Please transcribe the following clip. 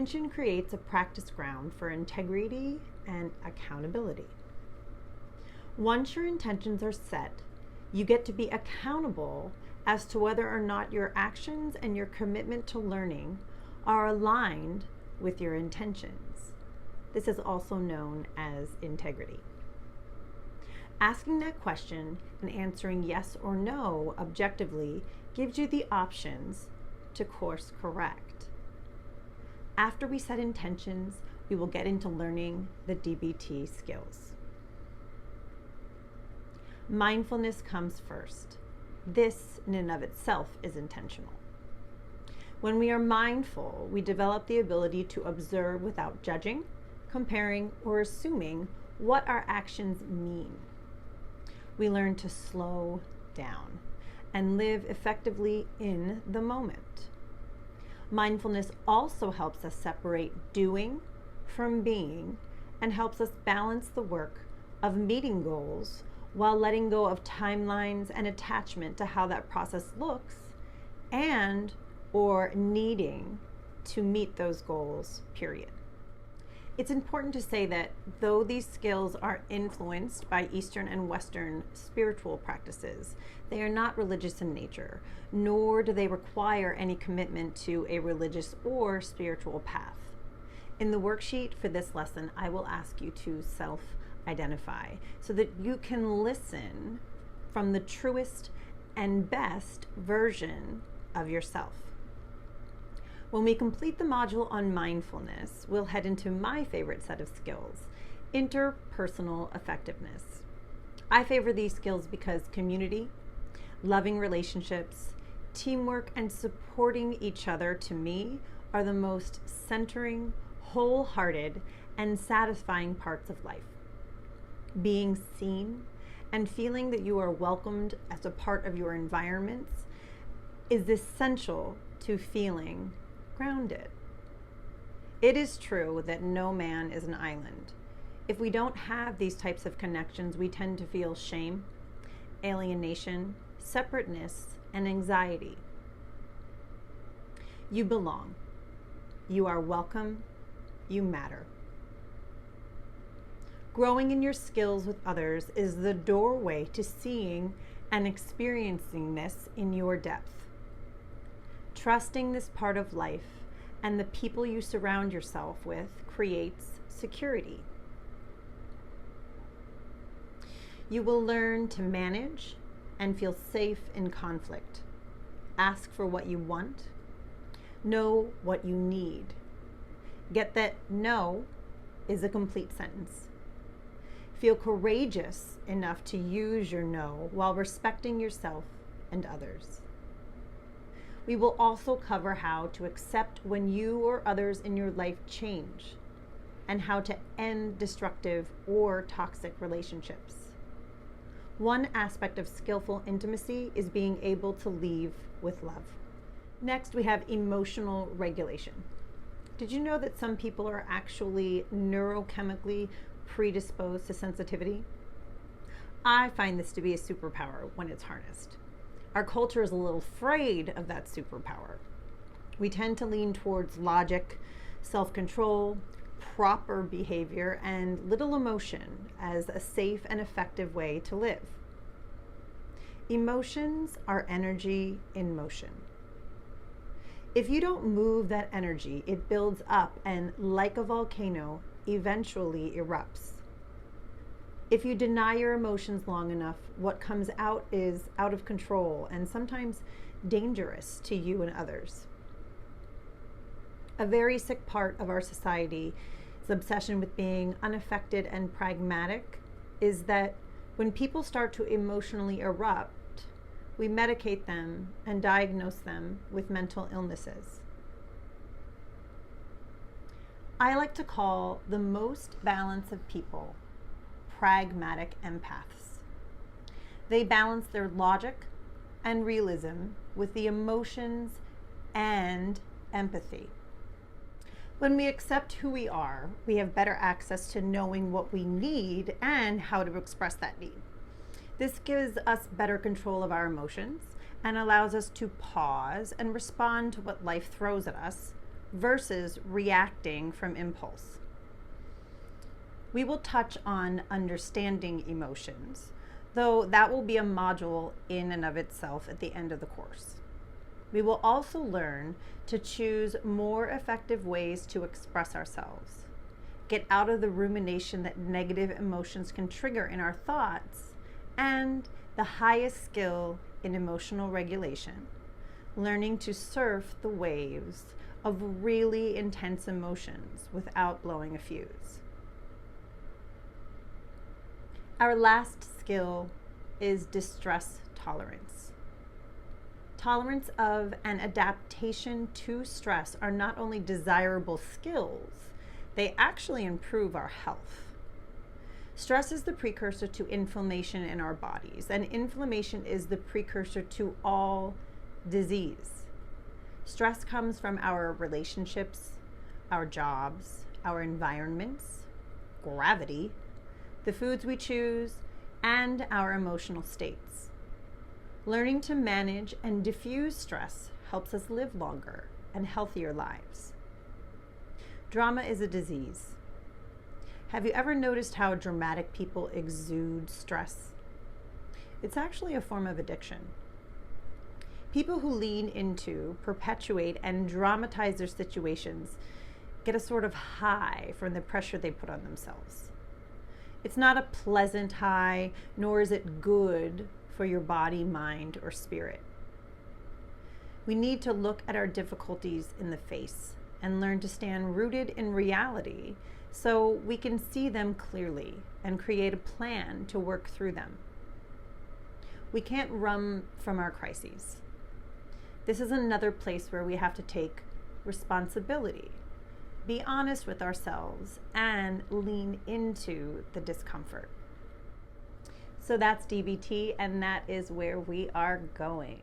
Intention creates a practice ground for integrity and accountability. Once your intentions are set, you get to be accountable as to whether or not your actions and your commitment to learning are aligned with your intentions. This is also known as integrity. Asking that question and answering yes or no objectively gives you the options to course correct. After we set intentions, we will get into learning the DBT skills. Mindfulness comes first. This, in and of itself, is intentional. When we are mindful, we develop the ability to observe without judging, comparing, or assuming what our actions mean. We learn to slow down and live effectively in the moment. Mindfulness also helps us separate doing from being and helps us balance the work of meeting goals while letting go of timelines and attachment to how that process looks and or needing to meet those goals, period. It's important to say that though these skills are influenced by Eastern and Western spiritual practices, they are not religious in nature, nor do they require any commitment to a religious or spiritual path. In the worksheet for this lesson, I will ask you to self-identify so that you can listen from the truest and best version of yourself. When we complete the module on mindfulness, we'll head into my favorite set of skills, interpersonal effectiveness. I favor these skills because community, loving relationships, teamwork, and supporting each other to me are the most centering, wholehearted, and satisfying parts of life. Being seen and feeling that you are welcomed as a part of your environments is essential to feeling grounded. It is true that no man is an island. If we don't have these types of connections, we tend to feel shame, alienation, separateness, and anxiety. You belong. You are welcome. You matter. Growing in your skills with others is the doorway to seeing and experiencing this in your depth. Trusting this part of life and the people you surround yourself with creates security. You will learn to manage and feel safe in conflict. Ask for what you want. Know what you need. Get that no is a complete sentence. Feel courageous enough to use your no while respecting yourself and others. We will also cover how to accept when you or others in your life change and how to end destructive or toxic relationships. One aspect of skillful intimacy is being able to leave with love. Next, we have emotional regulation. Did you know that some people are actually neurochemically predisposed to sensitivity? I find this to be a superpower when it's harnessed. Our culture is a little afraid of that superpower. We tend to lean towards logic, self-control, proper behavior, and little emotion as a safe and effective way to live. Emotions are energy in motion. If you don't move that energy, it builds up and, like a volcano, eventually erupts. If you deny your emotions long enough, what comes out is out of control and sometimes dangerous to you and others. A very sick part of our society's obsession with being unaffected and pragmatic is that when people start to emotionally erupt, we medicate them and diagnose them with mental illnesses. I like to call the most balanced of people pragmatic empaths. They balance their logic and realism with the emotions and empathy. When we accept who we are, we have better access to knowing what we need and how to express that need. This gives us better control of our emotions and allows us to pause and respond to what life throws at us versus reacting from impulse. We will touch on understanding emotions, though that will be a module in and of itself at the end of the course. We will also learn to choose more effective ways to express ourselves, get out of the rumination that negative emotions can trigger in our thoughts, and the highest skill in emotional regulation, learning to surf the waves of really intense emotions without blowing a fuse. Our last skill is distress tolerance. Tolerance of and adaptation to stress are not only desirable skills, they actually improve our health. Stress is the precursor to inflammation in our bodies, and inflammation is the precursor to all disease. Stress comes from our relationships, our jobs, our environments, gravity, the foods we choose, and our emotional states. Learning to manage and diffuse stress helps us live longer and healthier lives. Drama is a disease. Have you ever noticed how dramatic people exude stress? It's actually a form of addiction. People who lean into, perpetuate, and dramatize their situations get a sort of high from the pressure they put on themselves. It's not a pleasant high, nor is it good for your body, mind, or spirit. We need to look at our difficulties in the face and learn to stand rooted in reality so we can see them clearly and create a plan to work through them. We can't run from our crises. This is another place where we have to take responsibility, be honest with ourselves, and lean into the discomfort. So that's DBT, and that is where we are going.